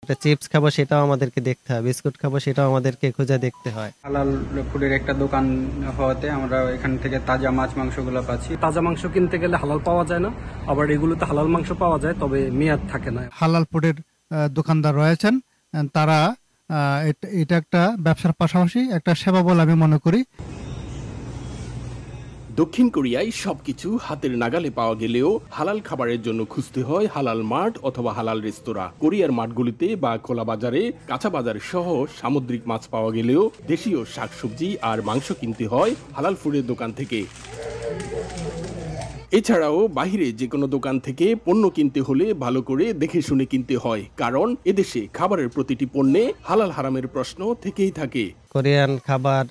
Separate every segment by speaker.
Speaker 1: একটা চিপস খাবো সেটাও আমাদেরকে দেখতে হয়, বিস্কুট খাবো সেটাও আমাদেরকে খুঁজে দেখতে হয়।
Speaker 2: হালাল ফুডের একটা দোকান হওয়াতে আমরা এখান থেকে তাজা মাছ মাংসগুলো পাচ্ছি।
Speaker 3: তাজা মাংস কিনতে গেলে হালাল পাওয়া যায় না, আবার এগুলোতে হালাল মাংস পাওয়া যায় তবে মেয়াদ থাকে না।
Speaker 4: হালাল ফুডের দোকানদার রয়েছেন, তারা এটা একটা ব্যবসার পাশাপাশি একটা সেবা বলে আমি মনে করি।
Speaker 5: দক্ষিণ কোরিয়ায় সবকিছু হাতের নাগালে পাওয়া গেলেও হালাল খাবারের জন্য খুঁজতে হয় হালাল মার্ট অথবা হালাল রেস্তোরাঁ। কোরিয়ার মার্টগুলিতে বা খোলা বাজারে কাঁচা বাজার সহ সামুদ্রিক মাছ পাওয়া গেলেও দেশীয় শাকসবজি আর মাংস কিনতে হয় হালাল ফুডের দোকান থেকে। এছাড়াও বাহিরে যে কোনো দোকান থেকে পণ্য কিনতে হলে ভালো করে দেখে শুনে কিনতে হয়, কারণ এদেশে খাবারের প্রতিটি পণ্যে হালাল হারামের প্রশ্ন থেকেই থাকে।
Speaker 1: কোরিয়ান খাবার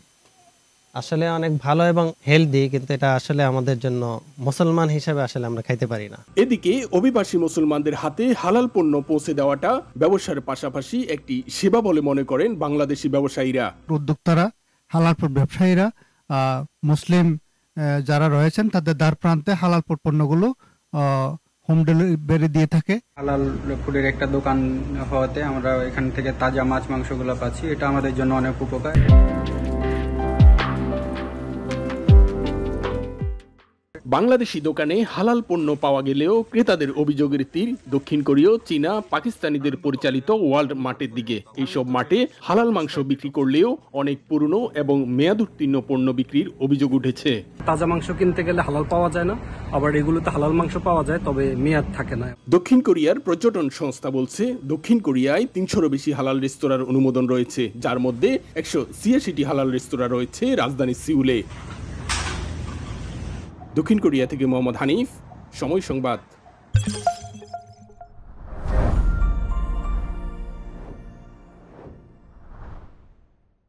Speaker 1: আসলে অনেক ভালো এবং হেলদি, কিন্তু এটা আসলে আমাদের জন্য মুসলমান হিসেবে আসলে আমরা খাইতে পারি না।
Speaker 5: এদিকে অভিবাসী মুসলমানদের হাতে হালাল পণ্য পৌঁছে দেওয়াটা ব্যবসার পাশাপাশি একটি সেবা বলে মনে করেন বাংলাদেশি ব্যবসায়ীরা।
Speaker 4: উদ্যোক্তারা, হালাল ফুড ব্যবসায়ীরা, মুসলিম যারা রয়েছেন তাদের দ্বার প্রান্তে হালাল ফুড পণ্যগুলো হোম ডেলিভারি দিয়ে থাকে।
Speaker 2: হালাল ফুডের একটা দোকান হওয়াতে আমরা এখান থেকে তাজা মাছ মাংসগুলো পাচ্ছি, এটা আমাদের জন্য অনেক উপকার।
Speaker 5: বাংলাদেশি দোকানে হালাল পণ্য পাওয়া গেলেও ক্রেতাদের অভিযোগের তীর দক্ষিণ কোরীয়, চীনা, পাকিস্তানিদের পরিচালিত ওয়ার্ল্ড মার্টের দিকে। এইসব মার্টে হালাল মাংস বিক্রি করলেও অনেক পুরনো এবং মেয়াদোত্তীর্ণ পণ্য বিক্রির অভিযোগ উঠেছে।
Speaker 3: তাজা মাংস কিনতে গেলে হালাল পাওয়া যায় না, আবার এগুলোতে হালাল মাংস পাওয়া যায় তবে মেয়াদ থাকে না।
Speaker 5: দক্ষিণ কোরিয়ার পর্যটন সংস্থা বলছে দক্ষিণ কোরিয়ায় ৩০০-রও বেশি হালাল রেস্তোরাঁর অনুমোদন রয়েছে, যার মধ্যে ১৮৬টি হালাল রেস্তোরাঁ রয়েছে রাজধানী সিউলে। দক্ষিণ কোরিয়া থেকে মোহাম্মদ হানিফ, সময় সংবাদ।